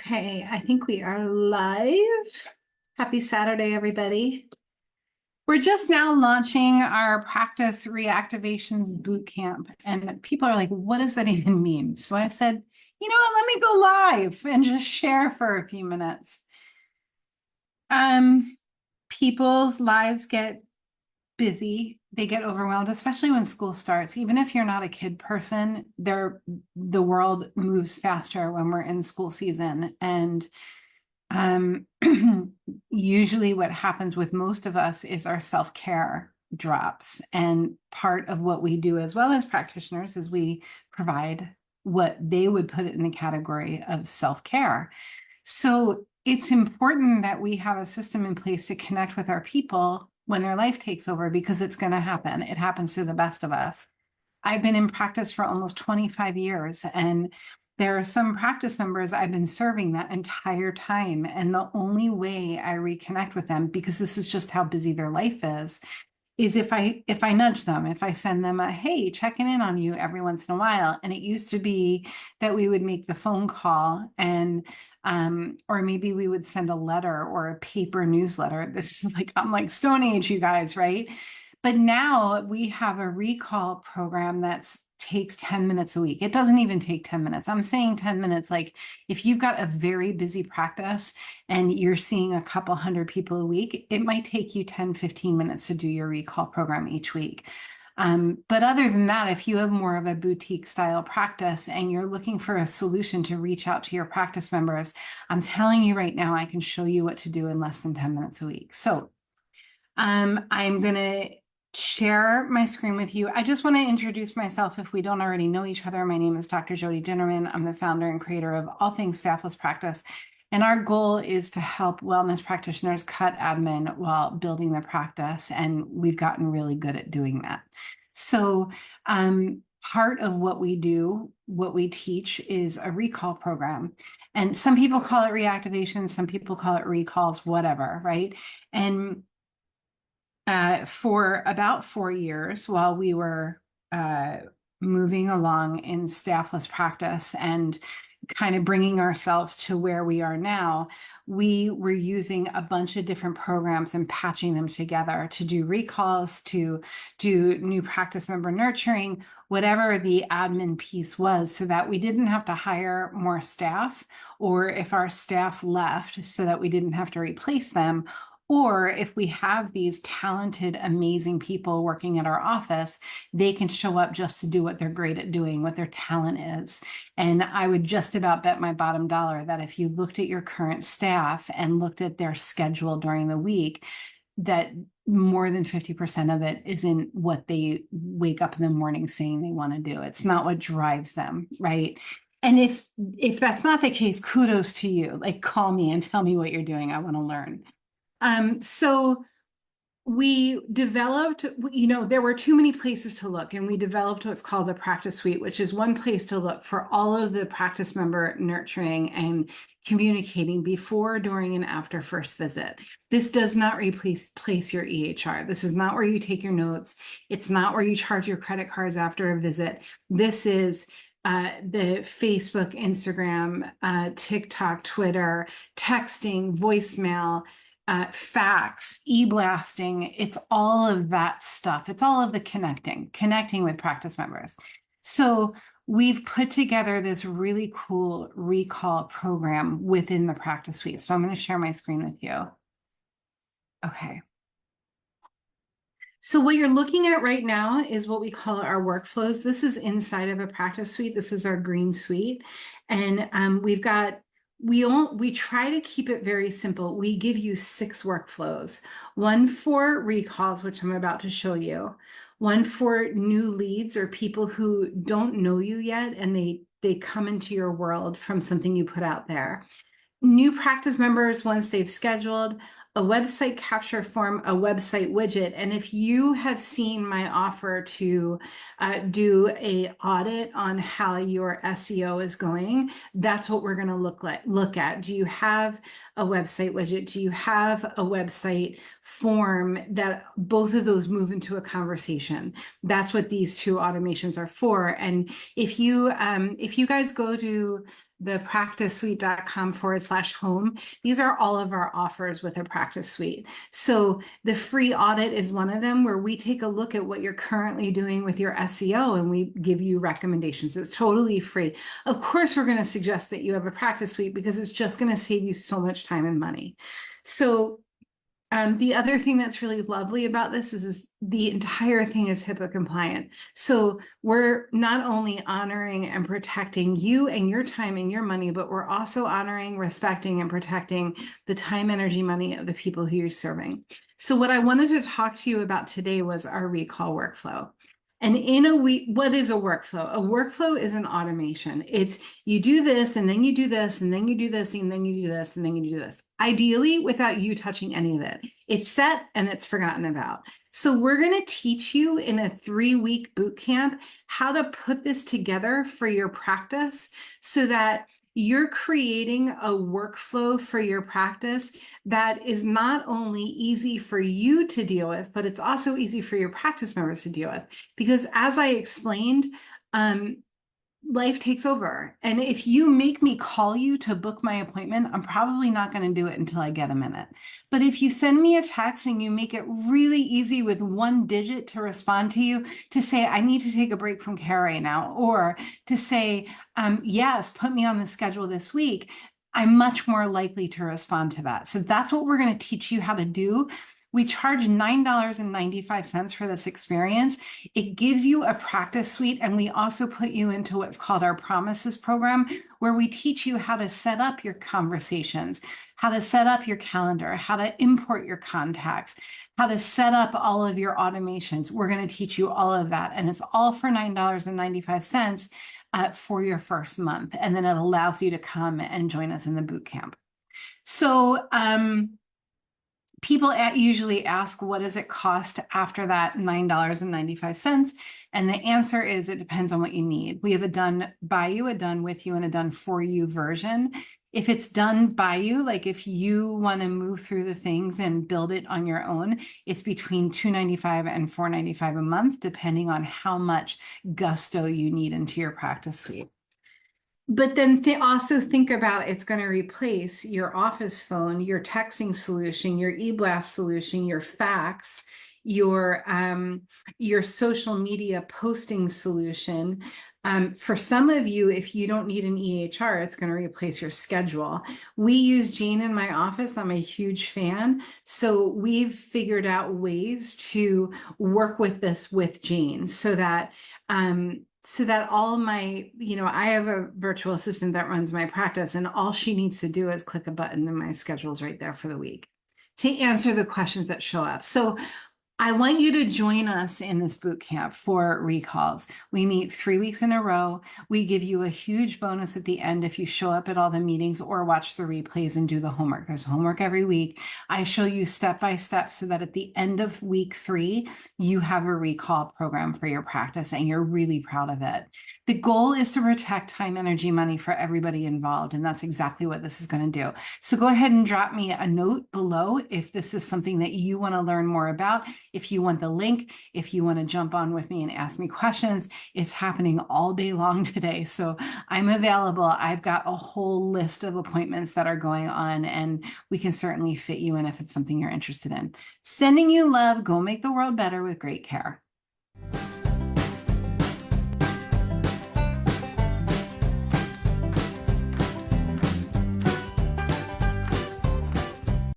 Okay, I think we are live. Happy Saturday, everybody. We're just now launching our practice reactivations bootcamp, and people are like, what does that even mean? So I said, you know what, let me go live and just share for a few minutes. People's lives get busy, they get overwhelmed, especially when school starts. Even if you're not a kid person, the world moves faster when we're in school season. And usually what happens with most of us is our self-care drops. And part of what we do as well as practitioners is we provide what they would put it in the category of self-care. So it's important that we have a system in place to connect with our people when their life takes over, because it's going to happen. It happens to the best of us. I've been in practice for almost 25 years, and there are some practice members I've been serving that entire time. And the only way I reconnect with them, because this is just how busy their life is if I nudge them, if I send them a, hey, checking in on you every once in a while. And it used to be that we would make the phone call and or maybe we would send a letter or a paper newsletter. This is like, I'm like Stone Age, you guys, right? But now we have a recall program that takes 10 minutes a week. It doesn't even take 10 minutes. I'm saying 10 minutes. Like if you've got a very busy practice and you're seeing a couple hundred people a week, it might take you 10, 15 minutes to do your recall program each week. But other than that, if you have more of a boutique style practice and you're looking for a solution to reach out to your practice members, I'm telling you right now, I can show you what to do in less than 10 minutes a week. So I'm going to share my screen with you. I just want to introduce myself if we don't already know each other. My name is Dr. Jody Dinnerman. I'm the founder and creator of All Things Staffless Practice. And our goal is to help wellness practitioners cut admin while building their practice. And we've gotten really good at doing that. So part of what we do, what we teach is a recall program. And some people call it reactivation, some people call it recalls, whatever, right? And for about 4 years, while we were moving along in staffless practice and kind of bringing ourselves to where we are now, we were using a bunch of different programs and patching them together to do recalls, to do new practice member nurturing, whatever the admin piece was, so that we didn't have to hire more staff, or if our staff left, so that we didn't have to replace them. Or if we have these talented, amazing people working at our office, they can show up just to do what they're great at doing, what their talent is. And I would just about bet my bottom dollar that if you looked at your current staff and looked at their schedule during the week, that more than 50% of it is in what they wake up in the morning saying they want to do. It's not what drives them, right? And if that's not the case, kudos to you. Like, call me and tell me what you're doing. I want to learn. So we developed, there were too many places to look, and we developed what's called a practice suite, which is one place to look for all of the practice member nurturing and communicating before, during, and after first visit. This does not replace your EHR. This is not where you take your notes. It's not where you charge your credit cards after a visit. This is the Facebook, Instagram, TikTok, Twitter, texting, voicemail, fax, e-blasting. It's all of that stuff. It's all of the connecting with practice members. So we've put together this really cool recall program within the practice suite. So I'm going to share my screen with you. Okay. So what you're looking at right now is what we call our workflows. This is inside of a practice suite. This is our green suite. And we try to keep it very simple. We give you 6 workflows, one for recalls, which I'm about to show you, one for new leads or people who don't know you yet, and they come into your world from something you put out there. New practice members, once they've scheduled, a website capture form, a website widget. And if you have seen my offer to do a audit on how your SEO is going, that's what we're going to look at. Do you have a website widget? Do you have a website form? That both of those move into a conversation. That's what these 2 automations are for. And if you guys go to the practicesuite.com/home. These are all of our offers with a practice suite. So the free audit is one of them, where we take a look at what you're currently doing with your SEO and we give you recommendations. It's totally free. Of course, we're going to suggest that you have a practice suite because it's just going to save you so much time and money. So the other thing that's really lovely about this is the entire thing is HIPAA compliant. So we're not only honoring and protecting you and your time and your money, but we're also honoring, respecting, and protecting the time, energy, money of the people who you're serving. So what I wanted to talk to you about today was our recall workflow. And in a week, what is a workflow? A workflow is an automation. It's you do this, and then you do this, and then you do this, and then you do this, and then you do this. Ideally, without you touching any of it. It's set and it's forgotten about. So we're going to teach you in a 3-week boot camp how to put this together for your practice so that you're creating a workflow for your practice that is not only easy for you to deal with, but it's also easy for your practice members to deal with. Because as I explained, life takes over. And if you make me call you to book my appointment, I'm probably not going to do it until I get a minute. But if you send me a text and you make it really easy with 1 digit to respond to you, to say, I need to take a break from care right now, or to say, yes, put me on the schedule this week, I'm much more likely to respond to that. So that's what we're going to teach you how to do. We charge $9.95 for this experience. It gives you a practice suite, and we also put you into what's called our Promises program, where we teach you how to set up your conversations, how to set up your calendar, how to import your contacts, how to set up all of your automations. We're going to teach you all of that, and it's all for $9.95 for your first month, and then it allows you to come and join us in the boot camp. So, people usually ask, what does it cost after that $9.95? And the answer is, it depends on what you need. We have a done by you, a done with you, and a done for you version. If it's done by you, like if you want to move through the things and build it on your own, it's between $295 and $495 a month, depending on how much gusto you need into your practice suite. But then also think about, it's going to replace your office phone, your texting solution, your e-blast solution, your fax, your social media posting solution. For some of you, if you don't need an EHR, it's going to replace your schedule. We use Jane in my office. I'm a huge fan. So we've figured out ways to work with this with Jane so that all my, I have a virtual assistant that runs my practice, and all she needs to do is click a button and my schedule's right there for the week to answer the questions that show up. So I want you to join us in this boot camp for recalls. We meet 3 weeks in a row. We give you a huge bonus at the end if you show up at all the meetings or watch the replays and do the homework. There's homework every week. I show you step by step so that at the end of week 3, you have a recall program for your practice and you're really proud of it. The goal is to protect time, energy, money for everybody involved, and that's exactly what this is going to do. So go ahead and drop me a note below if this is something that you want to learn more about. If you want the link, if you want to jump on with me and ask me questions, it's happening all day long today. So I'm available. I've got a whole list of appointments that are going on, and we can certainly fit you in if it's something you're interested in. Sending you love. Go make the world better with great care.